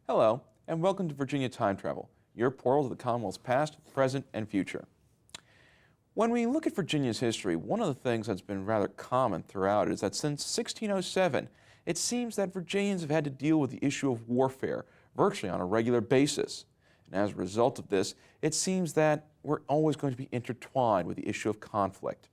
Hello, and welcome to Virginia Time Travel, your portal to the Commonwealth's past, present, and future. When we look at Virginia's history, one of the things that's been rather common throughout is that since 1607, it seems that Virginians have had to deal with the issue of warfare virtually on a regular basis. And as a result of this, it seems that we're always going to be intertwined with the issue of conflict.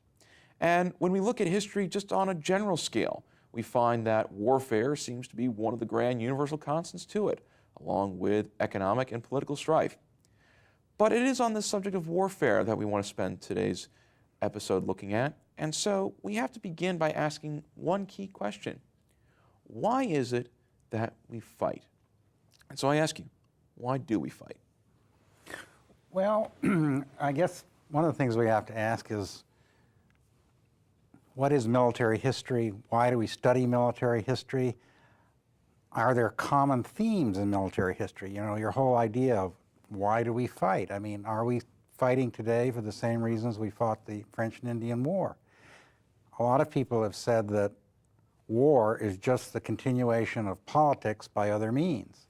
And when we look at history just on a general scale, we find that warfare seems to be one of the grand universal constants to it, along with economic and political strife. But it is on the subject of warfare that we want to spend today's episode looking at, and so we have to begin by asking one key question. Why is it that we fight? And so I ask you, why do we fight? Well, I guess one of the things we have to ask is, what is military history? Why do we study military history? Are there common themes in military history? You know, your whole idea of why do we fight? I mean, are we fighting today for the same reasons we fought the French and Indian War? A lot of people have said that war is just the continuation of politics by other means.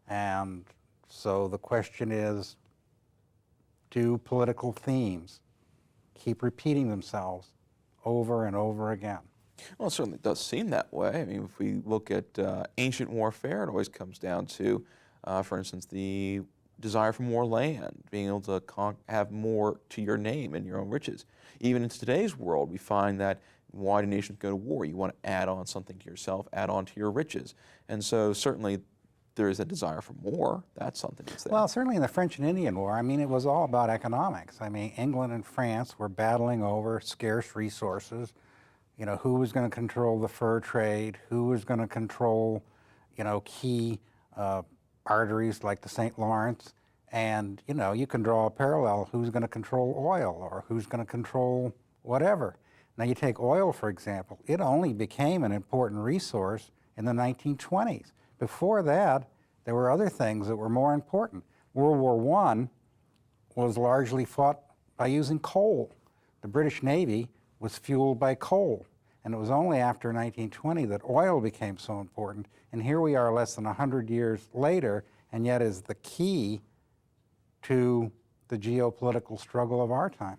And so the question is, do political themes keep repeating themselves over and over again? Well, it certainly does seem that way. I mean, if we look at ancient warfare, it always comes down to, for instance, the desire for more land, being able to have more to your name and your own riches. Even in today's world, we find that why do nations go to war? You want to add on something to yourself, add on to your riches. And so certainly there is a desire for more. That's something that's there. Well, certainly in the French and Indian War, I mean, it was all about economics. I mean, England and France were battling over scarce resources. You know, who was going to control the fur trade? Who was going to control, you know, key arteries like the St. Lawrence? And, you know, you can draw a parallel. Who's going to control oil, or who's going to control whatever? Now, you take oil, for example. It only became an important resource in the 1920s. Before that, there were other things that were more important. World War I was largely fought by using coal. The British Navy was fueled by coal. And it was only after 1920 that oil became so important. And here we are less than 100 years later, and yet is the key to the geopolitical struggle of our time.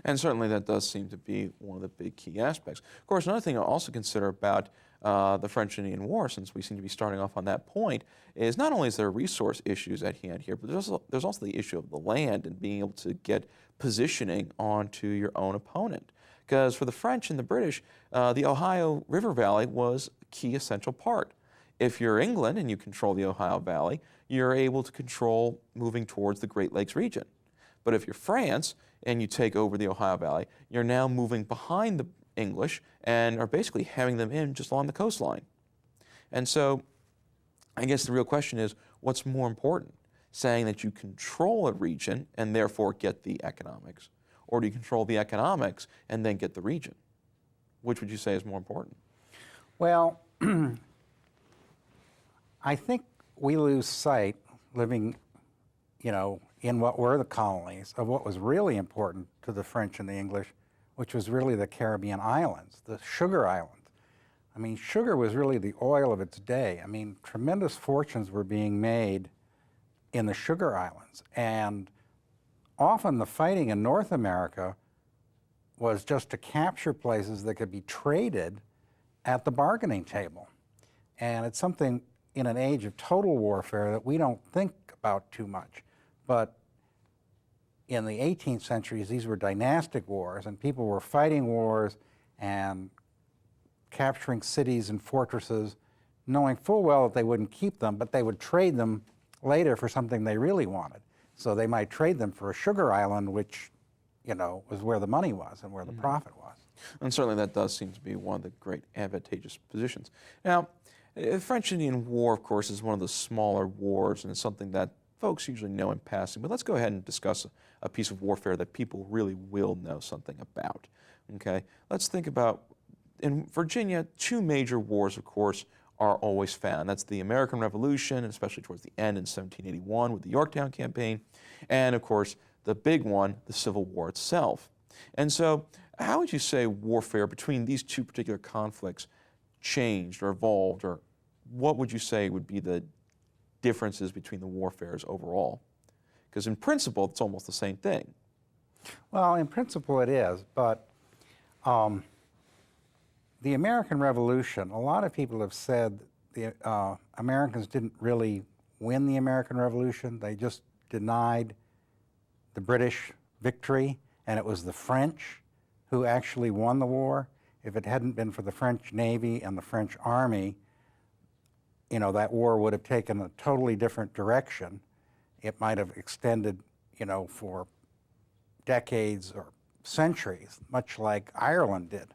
And certainly that does seem to be one of the big key aspects. Of course, another thing I'll also consider about the French and Indian War, since we seem to be starting off on that point, is not only is there resource issues at hand here, but there's also the issue of the land and being able to get positioning onto your own opponent. Because for the French and the British, the Ohio River Valley was a key essential part. If you're England and you control the Ohio Valley, you're able to control moving towards the Great Lakes region. But if you're France and you take over the Ohio Valley, you're now moving behind the English and are basically hemming them in just along the coastline. And so I guess the real question is, what's more important? Saying that you control a region and therefore get the economics, or do you control the economics and then get the region? Which would you say is more important? Well, I think we lose sight, living, you know, in what were the colonies, of what was really important to the French and the English, which was really the Caribbean islands, the sugar islands. I mean, sugar was really the oil of its day. I mean, tremendous fortunes were being made in the sugar islands. And often the fighting in North America was just to capture places that could be traded at the bargaining table. And it's something in an age of total warfare that we don't think about too much. But in the 18th centuries, these were dynastic wars, and people were fighting wars and capturing cities and fortresses, knowing full well that they wouldn't keep them, but they would trade them later for something they really wanted. So they might trade them for a sugar island, which, you know, was where the money was and where the profit was. And certainly that does seem to be one of the great advantageous positions. Now, the French-Indian War, of course, is one of the smaller wars, and it's something that folks usually know in passing. But let's go ahead and discuss a piece of warfare that people really will know something about. Okay, let's think about, in Virginia, two major wars, of course, are always found. That's the American Revolution, especially towards the end in 1781 with the Yorktown campaign, and of course, the big one, the Civil War itself. And so, how would you say warfare between these two particular conflicts changed or evolved, or what would you say would be the differences between the warfares overall? Because in principle, it's almost the same thing. Well, in principle it is, but the American Revolution, a lot of people have said the Americans didn't really win the American Revolution. They just denied the British victory, and it was the French who actually won the war. If it hadn't been for the French Navy and the French Army, you know, that war would have taken a totally different direction. It might have extended, you know, for decades or centuries, much like Ireland did.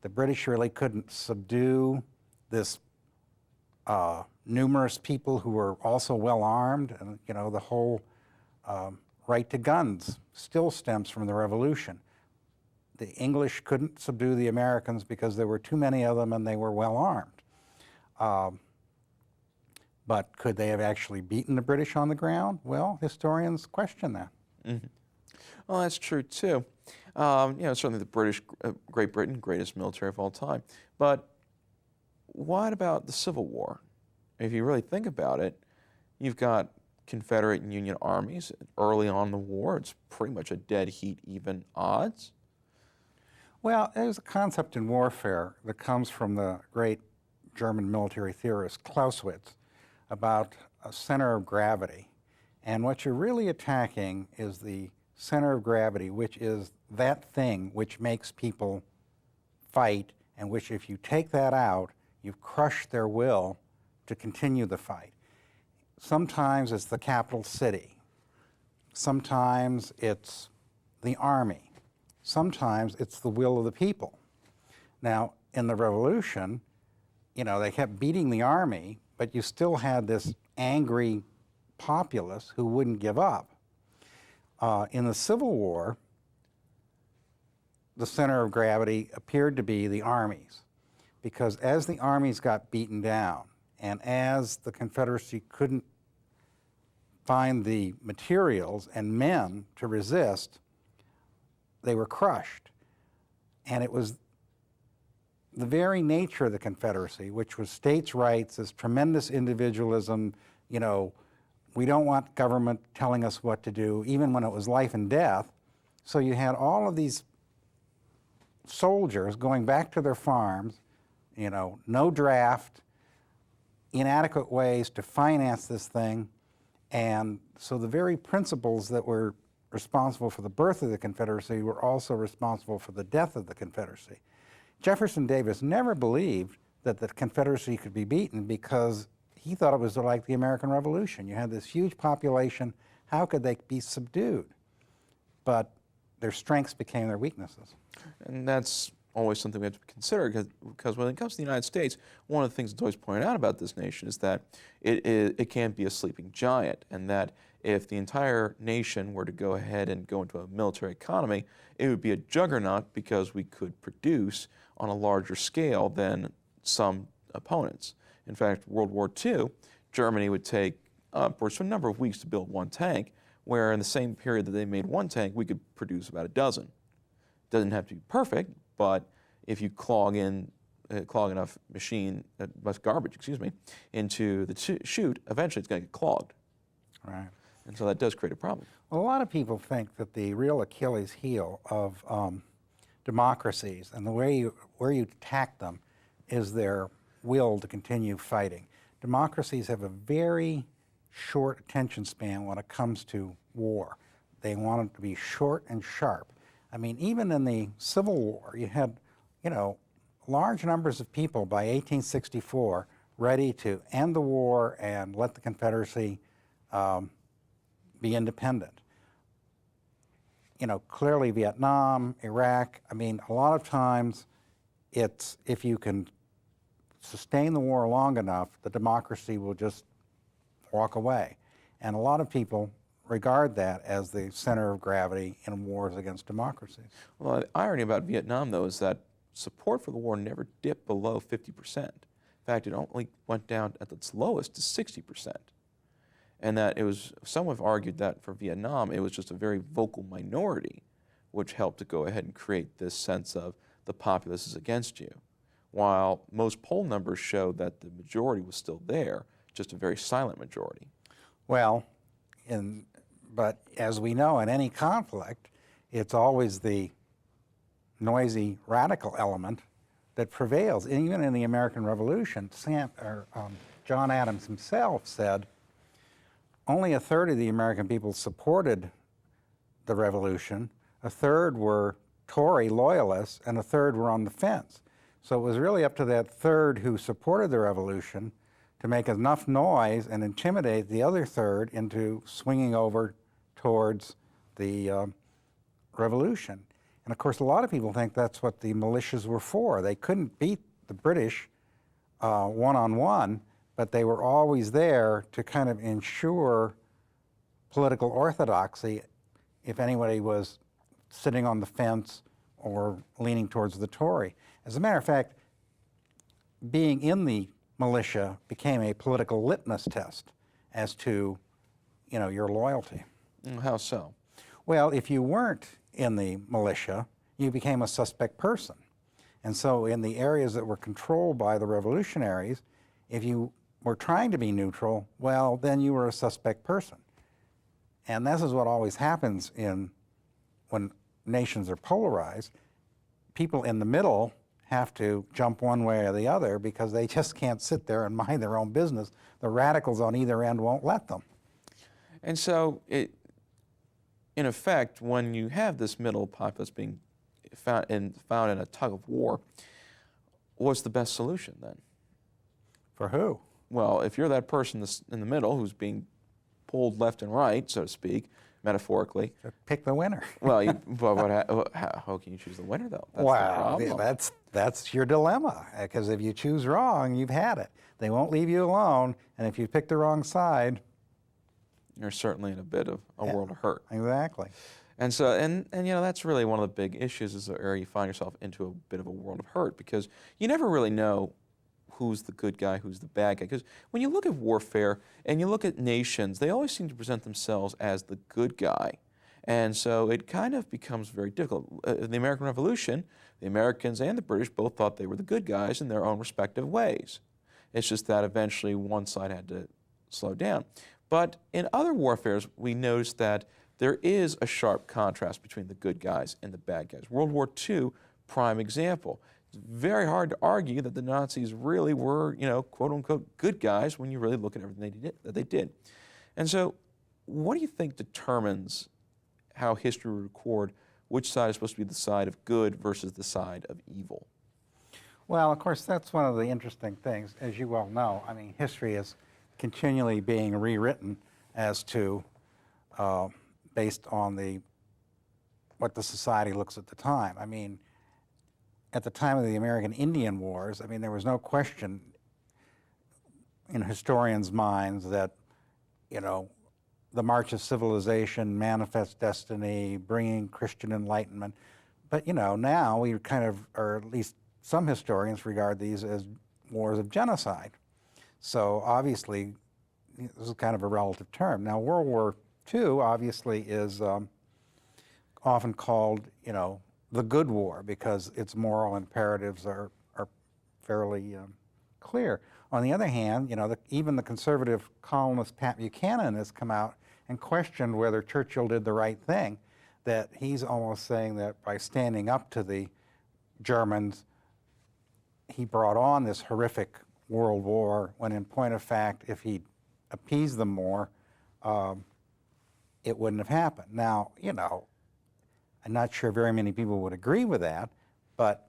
The British really couldn't subdue this numerous people who were also well armed, and you know, the whole right to guns still stems from the Revolution. The English couldn't subdue the Americans because there were too many of them and they were well armed. But could they have actually beaten the British on the ground? Well, historians question that. Mm-hmm. Well, that's true too. You know, certainly the British, Great Britain, greatest military of all time. But what about the Civil War? If you really think about it, you've got Confederate and Union armies. Early on in the war, it's pretty much a dead heat, even odds. Well, there's a concept in warfare that comes from the great German military theorist Clausewitz about a center of gravity. And what you're really attacking is the center of gravity, which is that thing which makes people fight, and which, if you take that out, you've crushed their will to continue the fight. Sometimes it's the capital city. Sometimes it's the army. Sometimes it's the will of the people. Now, in the Revolution, you know, they kept beating the army, but you still had this angry populace who wouldn't give up. In the Civil War, the center of gravity appeared to be the armies, because as the armies got beaten down, and as the Confederacy couldn't find the materials and men to resist, they were crushed. And it was the very nature of the Confederacy, which was states' rights, this tremendous individualism, you know, we don't want government telling us what to do, even when it was life and death. So you had all of these soldiers going back to their farms, you know, no draft, inadequate ways to finance this thing. And so the very principles that were responsible for the birth of the Confederacy were also responsible for the death of the Confederacy. Jefferson Davis never believed that the Confederacy could be beaten because he thought it was like the American Revolution. You had this huge population. How could they be subdued? But their strengths became their weaknesses. And that's always something we have to consider, because when it comes to the United States, one of the things that's always pointed out about this nation is that it can be a sleeping giant, and that if the entire nation were to go ahead and go into a military economy, it would be a juggernaut because we could produce on a larger scale than some opponents. In fact, World War II, Germany would take upwards of a number of weeks to build one tank, where in the same period that they made one tank, we could produce about a dozen. Doesn't have to be perfect, but if you clog enough garbage, into the chute, eventually it's going to get clogged. Right. And so that does create a problem. Well, a lot of people think that the real Achilles heel of democracies and the way where you attack them is their will to continue fighting. Democracies have a very short attention span when it comes to war. They want it to be short and sharp. I mean, even in the Civil War, you had, you know, large numbers of people by 1864 ready to end the war and let the Confederacy be independent. You know, clearly Vietnam, Iraq, I mean, a lot of times it's, if you can sustain the war long enough, the democracy will just walk away. And a lot of people regard that as the center of gravity in wars against democracies. Well, the irony about Vietnam, though, is that support for the war never dipped below 50%. In fact, it only went down at its lowest to 60%. And that it was, some have argued that for Vietnam, it was just a very vocal minority which helped to go ahead and create this sense of the populace is against you. While most poll numbers show that the majority was still there just a very silent majority. Well, but as we know, in any conflict, it's always the noisy radical element that prevails. Even in the American Revolution, John Adams himself said only a third of the American people supported the revolution, a third were Tory loyalists, and a third were on the fence. So it was really up to that third who supported the revolution to make enough noise and intimidate the other third into swinging over towards the revolution. And of course, a lot of people think that's what the militias were for. They couldn't beat the British one-on-one, but they were always there to kind of ensure political orthodoxy if anybody was sitting on the fence or leaning towards the Tory. As a matter of fact, being in the militia became a political litmus test as to, your loyalty. How so? Well, if you weren't in the militia, you became a suspect person. And so in the areas that were controlled by the revolutionaries, if you were trying to be neutral, well, then you were a suspect person. And this is what always happens when nations are polarized. People in the middle have to jump one way or the other because they just can't sit there and mind their own business. The radicals on either end won't let them. And so, in effect, when you have this middle populace being found in a tug of war, what's the best solution then? For who? Well, if you're that person in the middle who's being pulled left and right, so to speak, metaphorically. So pick the winner. Well, how can you choose the winner, though? That's the Wow, problem. that's your dilemma, because if you choose wrong, you've had it. They won't leave you alone, and if you pick the wrong side... You're certainly in a bit of a world of hurt. Exactly. And so, and that's really one of the big issues is the area you find yourself into a bit of a world of hurt because you never really know who's the good guy, who's the bad guy. Because when you look at warfare and you look at nations, they always seem to present themselves as the good guy. And so it kind of becomes very difficult. In the American Revolution, the Americans and the British both thought they were the good guys in their own respective ways. It's just that eventually one side had to slow down. But in other warfares, we notice that there is a sharp contrast between the good guys and the bad guys. World War II, prime example. It's very hard to argue that the Nazis really were, quote-unquote, good guys when you really look at everything they did. And so what do you think determines how history will record which side is supposed to be the side of good versus the side of evil? Well, of course, that's one of the interesting things. As you well know, I mean, history is continually being rewritten as to, based on what the society looks at the time. I mean, at the time of the American Indian Wars, I mean, there was no question in historians' minds that, the march of civilization, manifest destiny, bringing Christian enlightenment. But, now we kind of, or at least some historians regard these as wars of genocide. So obviously, this is kind of a relative term. Now, World War II obviously is often called, the good war because its moral imperatives are fairly clear. On the other hand, even the conservative columnist Pat Buchanan has come out and questioned whether Churchill did the right thing, that he's almost saying that by standing up to the Germans, he brought on this horrific world war, when in point of fact, if he'd appeased them more, it wouldn't have happened. Now, I'm not sure very many people would agree with that, but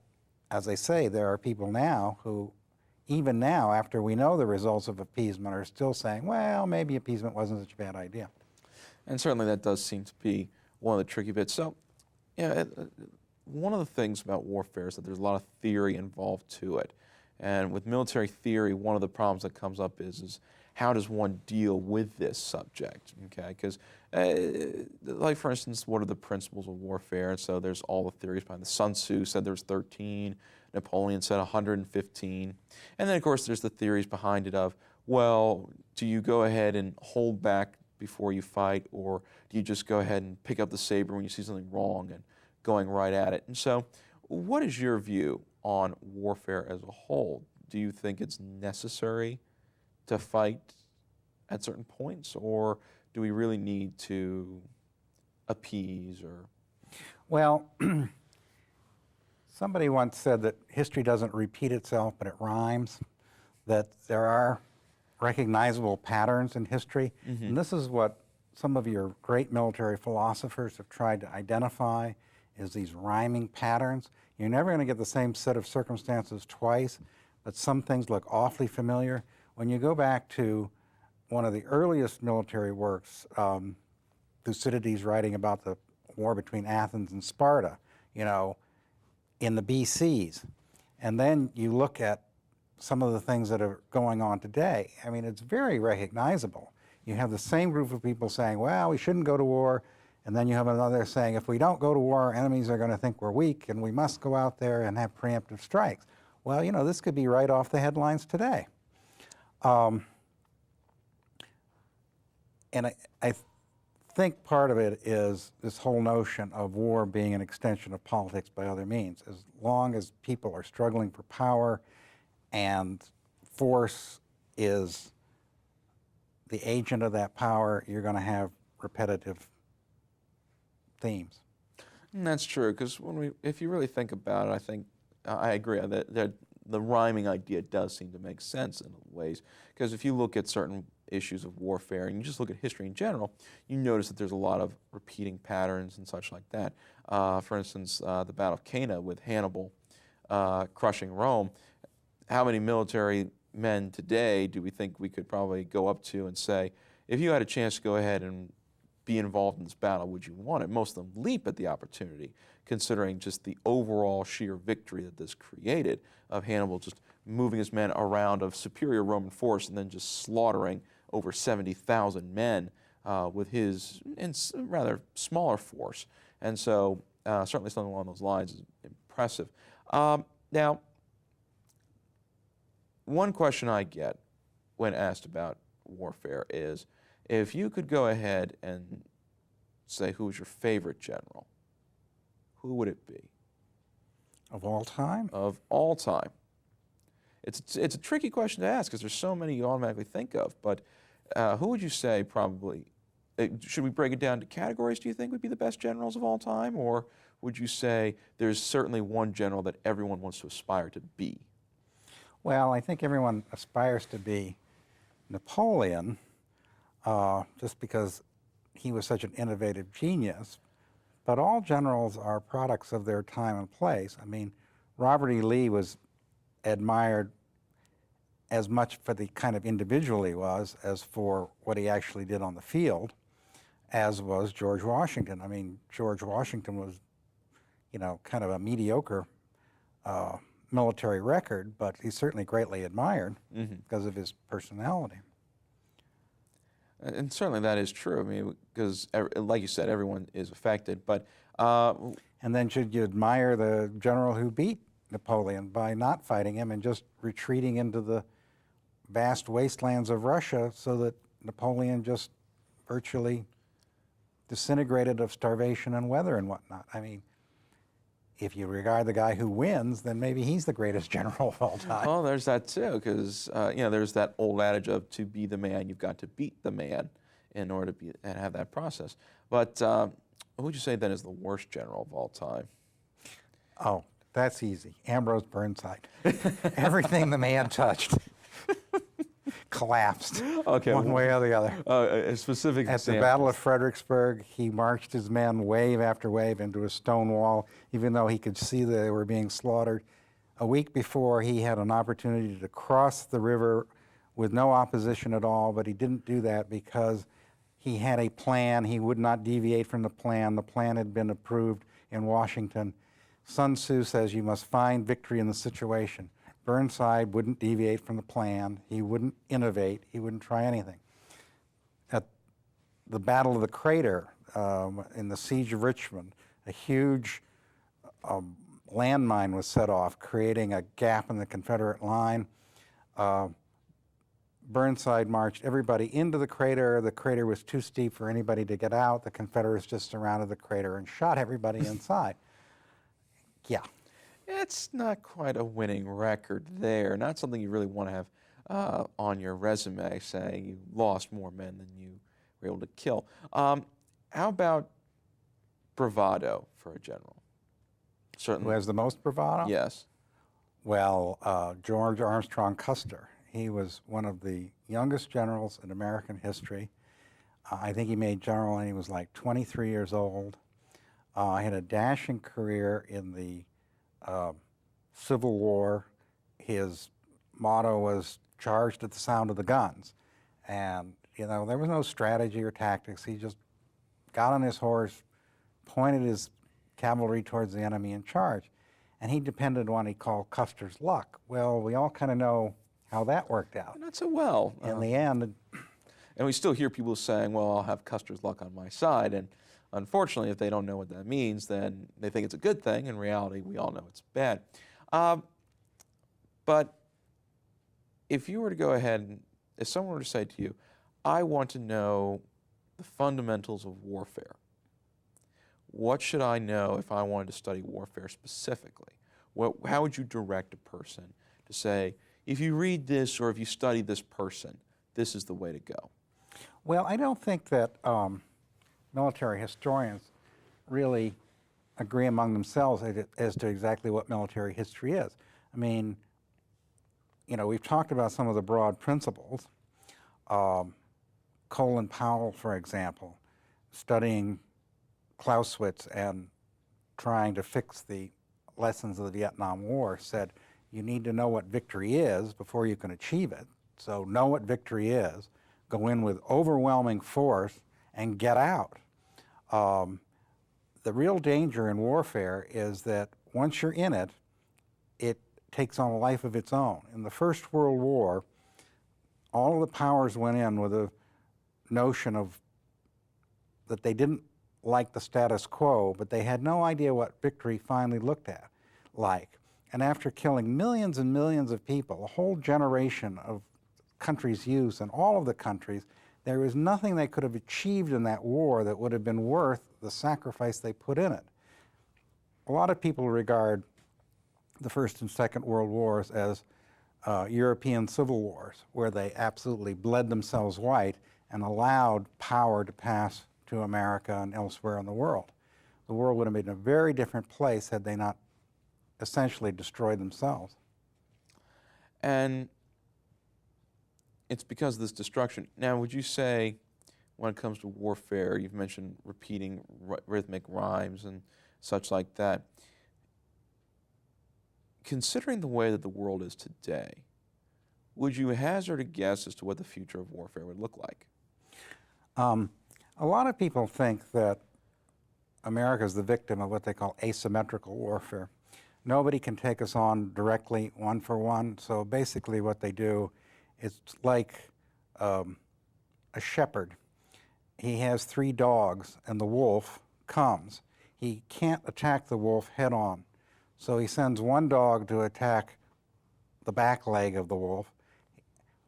as I say, there are people now who, even now, after we know the results of appeasement, are still saying, well, maybe appeasement wasn't such a bad idea. And certainly that does seem to be one of the tricky bits. So, one of the things about warfare is that there's a lot of theory involved to it. And with military theory, one of the problems that comes up is how does one deal with this subject, okay? Because, like for instance, what are the principles of warfare? And so there's all the theories behind the Sun Tzu said there's 13, Napoleon said 115. And then, of course, there's the theories behind it of, well, do you go ahead and hold back before you fight, or do you just go ahead and pick up the saber when you see something wrong and going right at it? And so what is your view on warfare as a whole? Do you think it's necessary to fight at certain points, or do we really need to appease or? Well, somebody once said that history doesn't repeat itself, but it rhymes, that there are recognizable patterns in history. And this is what some of your great military philosophers have tried to identify, is these rhyming patterns. You're never going to get the same set of circumstances twice, but some things look awfully familiar. When you go back to one of the earliest military works, Thucydides writing about the war between Athens and Sparta, you know, in the BCs, and then you look at some of the things that are going on today, I mean, it's very recognizable. You have the same group of people saying, well, we shouldn't go to war, and then you have another saying, if we don't go to war, our enemies are going to think we're weak, and we must go out there and have preemptive strikes. Well, you know, this could be right off the headlines today. And I think part of it is this whole notion of war being an extension of politics by other means. As long as people are struggling for power and force is the agent of that power, you're going to have repetitive themes. And that's true, because if you really think about it, I think I agree that the rhyming idea does seem to make sense in ways. Because if you look at certain issues of warfare and you just look at history in general, you notice that there's a lot of repeating patterns and such like that. For instance, the Battle of Cana with Hannibal crushing Rome. How many military men today do we think we could probably go up to and say, if you had a chance to go ahead and be involved in this battle, would you want it? Most of them leap at the opportunity, considering just the overall sheer victory that this created of Hannibal just moving his men around a superior Roman force and then just slaughtering over 70,000 men with his rather smaller force. And so certainly something along those lines is impressive. Now, one question I get when asked about warfare is, if you could go ahead and say who was your favorite general, who would it be? Of all time? Of all time. It's a tricky question to ask because there's so many you automatically think of, but who would you say probably, should we break it down to categories, do you think would be the best generals of all time, or would you say there's certainly one general that everyone wants to aspire to be? Well, I think everyone aspires to be Napoleon, just because he was such an innovative genius, but all generals are products of their time and place. I mean, Robert E. Lee was admired as much for the kind of individual he was as for what he actually did on the field, as was George Washington. I mean, George Washington was, you know, kind of a mediocre military record, but he's certainly greatly admired because of his personality. And certainly that is true. I mean, because like you said, everyone is affected. But and then should you admire the general who beat Napoleon by not fighting him and just retreating into the vast wastelands of Russia so that Napoleon just virtually disintegrated of starvation and weather and whatnot? I mean, if you regard the guy who wins, then maybe he's the greatest general of all time. Well, there's that too, because you know, there's that old adage of to be the man, you've got to beat the man in order to be and have that process. But who would you say then is the worst general of all time? Oh, that's easy. Ambrose Burnside. Everything the man touched collapsed one way or the other. A specific At example. the Battle of Fredericksburg, he marched his men wave after wave into a stone wall, even though he could see that they were being slaughtered. A week before, he had an opportunity to cross the river with no opposition at all, but he didn't do that because he had a plan. He would not deviate from the plan. The plan had been approved in Washington. Sun Tzu says you must find victory in the situation. Burnside wouldn't deviate from the plan. He wouldn't innovate. He wouldn't try anything. At the Battle of the Crater, in the Siege of Richmond, a huge landmine was set off, creating a gap in the Confederate line. Burnside marched everybody into the crater. The crater was too steep for anybody to get out. The Confederates just surrounded the crater and shot everybody inside. Yeah. It's not quite a winning record there. Not something you really want to have on your resume saying you lost more men than you were able to kill. How about bravado for a general? Who Certainly, has the most bravado? yes. Well, George Armstrong Custer. He was one of the youngest generals in American history. I think he made general when he was like 23 years old. He had a dashing career in the Civil War. His motto was charged at the sound of the guns. And, you know, there was no strategy or tactics. He just got on his horse, pointed his cavalry towards the enemy and charged. And he depended on what he called Custer's luck. Well, we all kind of know how that worked out. Not so well. In the end, And we still hear people saying, well, I'll have Custer's luck on my side. And unfortunately, if they don't know what that means, then they think it's a good thing. In reality, we all know it's bad. But if you were to go ahead and if someone were to say to you, I want to know the fundamentals of warfare, what should I know if I wanted to study warfare specifically? How would you direct a person to say, if you read this or if you study this person, this is the way to go? well, I don't think that military historians really agree among themselves as to exactly what military history is. I mean, you know, we've talked about some of the broad principles. Colin Powell, for example, studying Clausewitz and trying to fix the lessons of the Vietnam War, said you need to know what victory is before you can achieve it. So know what victory is, go in with overwhelming force, and get out. The real danger in warfare is that once you're in it, it takes on a life of its own. In the First World War, all of the powers went in with a notion of that they didn't like the status quo, but they had no idea what victory finally looked at like. And after killing millions and millions of people, a whole generation of countries' youth in all of the countries, there was nothing they could have achieved in that war that would have been worth the sacrifice they put in it. A lot of people regard the First and Second World Wars as European civil wars, where they absolutely bled themselves white and allowed power to pass to America and elsewhere in the world. The world would have been a very different place had they not essentially destroyed themselves. And it's because of this destruction. Now, would you say, when it comes to warfare, you've mentioned repeating rhythmic rhymes and such like that. Considering the way that the world is today, would you hazard a guess as to what the future of warfare would look like? A lot of people think that America is the victim of what they call asymmetrical warfare. Nobody can take us on directly, one for one, so basically what they do is like a shepherd. He has 3 dogs and the wolf comes. He can't attack the wolf head on, so he sends one dog to attack the back leg of the wolf.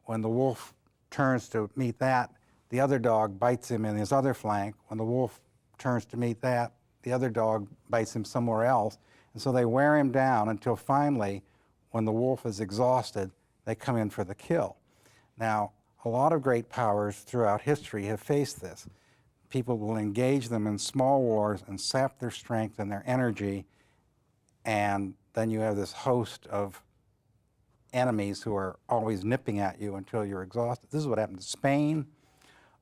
When the wolf turns to meet that, the other dog bites him in his other flank. When the wolf turns to meet that, the other dog bites him somewhere else. And so they wear him down until finally, when the wolf is exhausted, they come in for the kill. Now, a lot of great powers throughout history have faced this. People will engage them in small wars and sap their strength and their energy, and then you have this host of enemies who are always nipping at you until you're exhausted. This is what happened to Spain.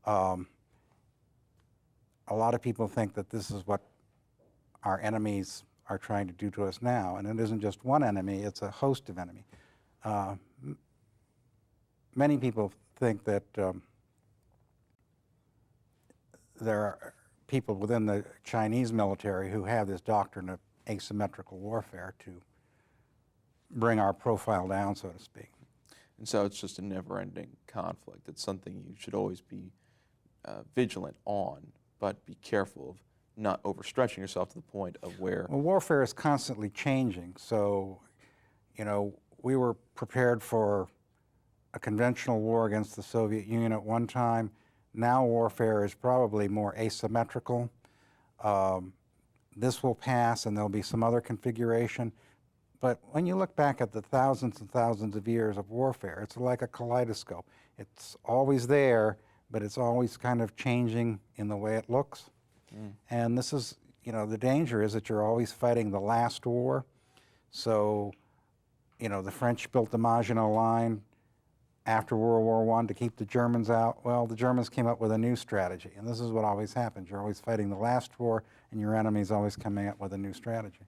A lot of people think that this is what our enemies are trying to do to us now, and it isn't just one enemy, it's a host of enemies. Many people think that there are people within the Chinese military who have this doctrine of asymmetrical warfare to bring our profile down, so to speak. And so it's just a never-ending conflict. It's something you should always be vigilant on, but be careful of not overstretching yourself to the point of where... Well, warfare is constantly changing, so, you know, we were prepared for a conventional war against the Soviet Union at one time. Now warfare is probably more asymmetrical. This will pass and there'll be some other configuration. But when you look back at the thousands and thousands of years of warfare, it's like a kaleidoscope. It's always there, but it's always kind of changing in the way it looks. And this is, you know, the danger is that you're always fighting the last war. So, you know, the French built the Maginot Line after World War I to keep the Germans out. Well, the Germans came up with a new strategy, and this is what always happens. You're always fighting the last war, and your enemy's always coming up with a new strategy.